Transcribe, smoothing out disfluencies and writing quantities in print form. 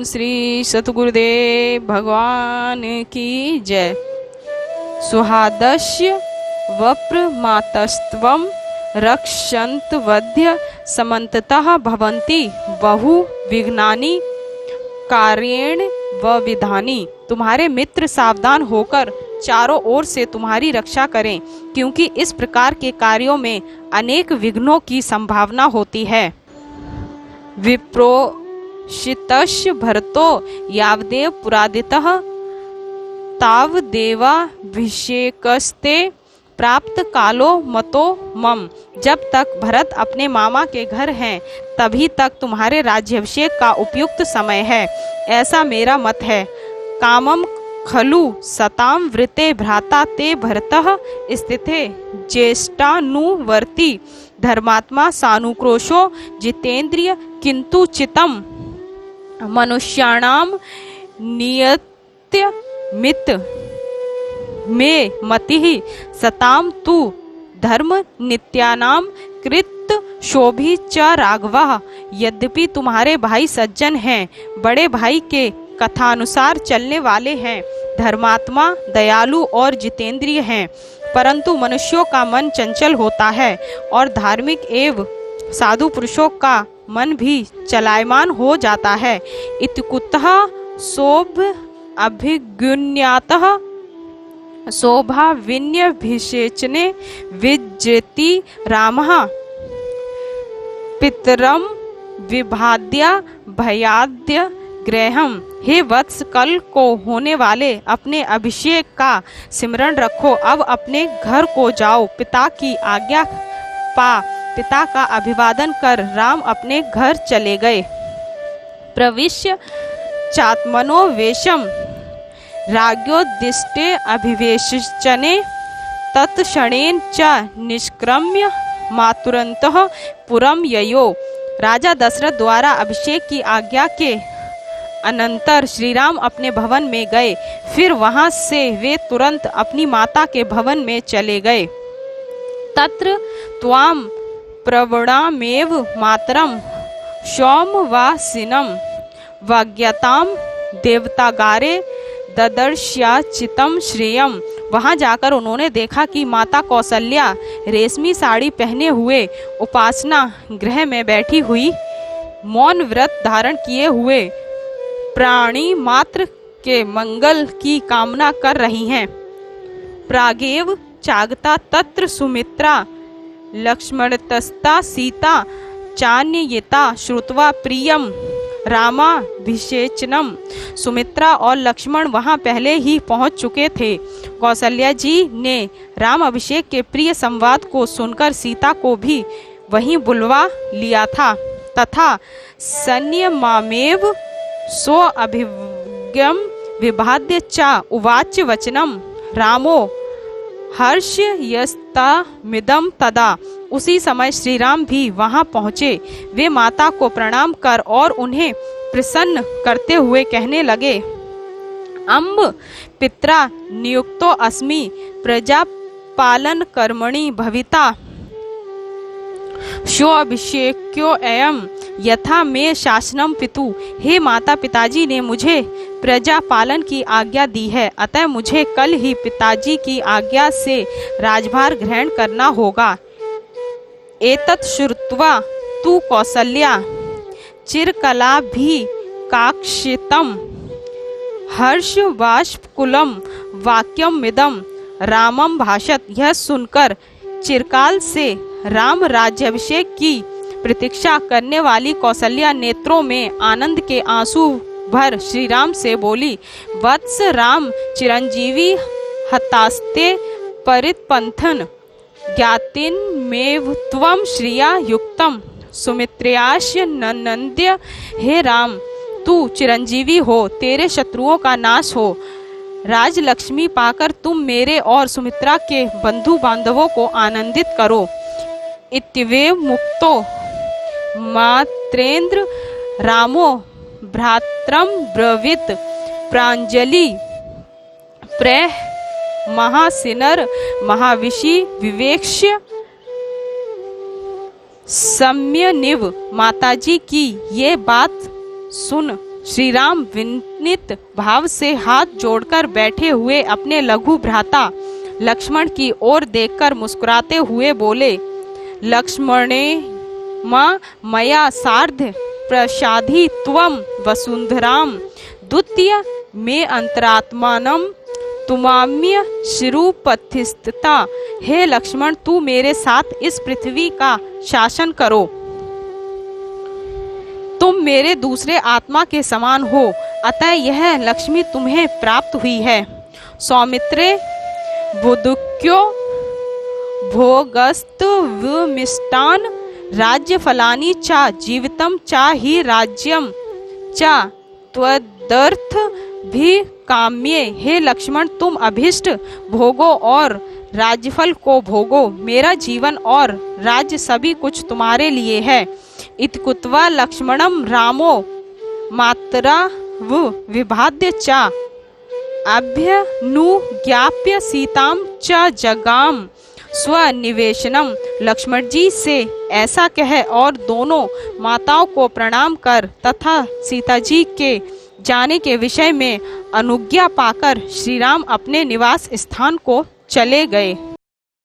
श्री सतगुरुदेव भगवान की जय। सुहादस्य वप्रमातस्त्वं रक्षन्त वध्य समन्ततः भवन्ति बहु विघ्नानि कार्येण व विधानी। तुम्हारे मित्र सावधान होकर चारों ओर से तुम्हारी रक्षा करें, क्योंकि इस प्रकार के कार्यों में अनेक विघ्नों की संभावना होती है। विप्रोषितस्य भरतो यावदेव पुरादितः तावदेवाभिषेकस्ते प्राप्त कालो मतो मम। जब तक भरत अपने मामा के घर हैं, तभी तक तुम्हारे राज्याभिषेक का उपयुक्त समय है, ऐसा मेरा मत है। कामम खलु सताम वृते भ्राता ते भरतः स्थिते ज्येष्ठानुवर्ती धर्मात्मा सानुक्रोशो जितेन्द्रिय किंतु चितम मनुष्याणाम नियत्य मित में मतिः सताम तु धर्म नित्यानाम कृत शोभी च राघवः। यद्यपि तुम्हारे भाई सज्जन हैं, बड़े भाई के कथानुसार चलने वाले हैं, धर्मात्मा दयालु और जितेंद्रिय हैं, परंतु मनुष्यों का मन चंचल होता है और धार्मिक एवं साधु पुरुषों का मन भी चलायमान हो जाता है। इत्कुतः शोभ अभिगुण्यातः शोभाविन्यभिषेचने विजयति रामः पितरम विभाद्या भयाद्य ग्रहम। हे वत्स, कल को होने वाले अपने अभिषेक का सिमरण रखो। अब अपने घर को जाओ। पिता की आज्ञा पा पिता का अभिवादन कर राम अपने घर चले गए। प्रविश्य चात्मनो वेशम राज्ञोद्दिष्टे अभिवेशने तत्क्षणेन च निष्क्रम्य मातुरन्तः पुरम ययो। राजा दशरथ द्वारा अभिषेक की आज्ञा के अनंतर श्री राम अपने भवन में गए। फिर वहां से वे तुरंत अपनी माता के भवन में चले गए। तत्र त्वां प्रवणामेव मातरम सौमवासिनम वाग्यताम देवतागारे ददर्श्याचितम श्रेयम। वहां जाकर उन्होंने देखा कि माता कौशल्या रेशमी साड़ी पहने हुए उपासना गृह में बैठी हुई, मौन व्रत धारण किए हुए प्राणी मात्र के मंगल की कामना कर रही हैं। प्रागेव चागता तत्र सुमित्रा लक्ष्मणतस्ता सीता चान्ययिता श्रुत्वा प्रियम रामाभिषेचनम। सुमित्रा और लक्ष्मण वहां पहले ही पहुंच चुके थे। कौशल्या जी ने राम अभिषेक के प्रिय संवाद को सुनकर सीता को भी वहीं बुलवा लिया था, तथा संयमामेव सो अभिज्ञम विभाद्य च उवाच वचनम रामो हर्षयस्तामिदं तदा। उसी समय श्री राम भी वहां पहुंचे। वे माता को प्रणाम कर और उन्हें प्रसन्न करते हुए कहने लगे, अम्ब पित्रा नियुक्तो अस्मि प्रजा पालन कर्मणि भविता शो अभिषेक्यो एयम यथा मे शासनम पितु। हे माता, पिताजी ने मुझे प्रजा पालन की आज्ञा दी है, अतः मुझे कल ही पिताजी की आज्ञा से राजभार ग्रहण करना होगा। एतत् श्रुत्वा तु कौसल्या चिरकलाभि काक्षितम हर्षबाष्पकुलं वाक्यमिदं रामम भाषत। यह सुनकर चिरकाल से राम राज्याभिषेक की प्रतीक्षा करने वाली कौशल्या नेत्रों में आनंद के आंसू भर श्री राम से बोली, वत्स राम चिरंजीवी हतास्ते परितपंथन ज्ञातिन्मेव त्वं श्रिया युक्तम सुमित्र्यास्य नंद्य। हे राम, तू चिरंजीवी हो, तेरे शत्रुओं का नाश हो। राजलक्ष्मी पाकर तुम मेरे और सुमित्रा के बंधु बांधवों को आनंदित करो। इत्येव मुक्तो मात्रेंद्र रामो भ्रात्रम ब्रवीत प्रांजलि प्रेह महासिनर महाविषि विवेक्ष्य सम्यनिव। माताजी की ये बात सुन श्री राम विनीत भाव से हाथ जोड़कर बैठे हुए अपने लघु भ्राता लक्ष्मण की ओर देखकर मुस्कुराते हुए बोले, लक्ष्मणे मां मया सार्ध प्रसादी त्वं वसुंधराम द्वितीय मे अंतरात्मानम तुमाम्य शिरुपथिस्थिता। हे लक्ष्मण, तू मेरे साथ इस पृथ्वी का शासन करो। तुम मेरे दूसरे आत्मा के समान हो, अतः यह लक्ष्मी तुम्हें प्राप्त हुई है। सौमित्रे बुदुक्यो भोगस्त विमिष्टान राज्य फलानी चा जीवितम चा ही राज्यम चा त्वदर्थ भी काम्ये। हे लक्ष्मण, तुम अभिष्ट भोगो और राज्यफल को भोगो। मेरा जीवन और राज्य सभी कुछ तुम्हारे लिए है। इत्कुत्वा लक्ष्मणम रामो मातरा विभाद्य चा अभ्यनुज्ञाप्य सीताम च जगाम स्वनिवेशनम। लक्ष्मण जी से ऐसा कह और दोनों माताओं को प्रणाम कर तथा सीता जी के जाने के विषय में अनुज्ञा पाकर श्री राम अपने निवास स्थान को चले गए।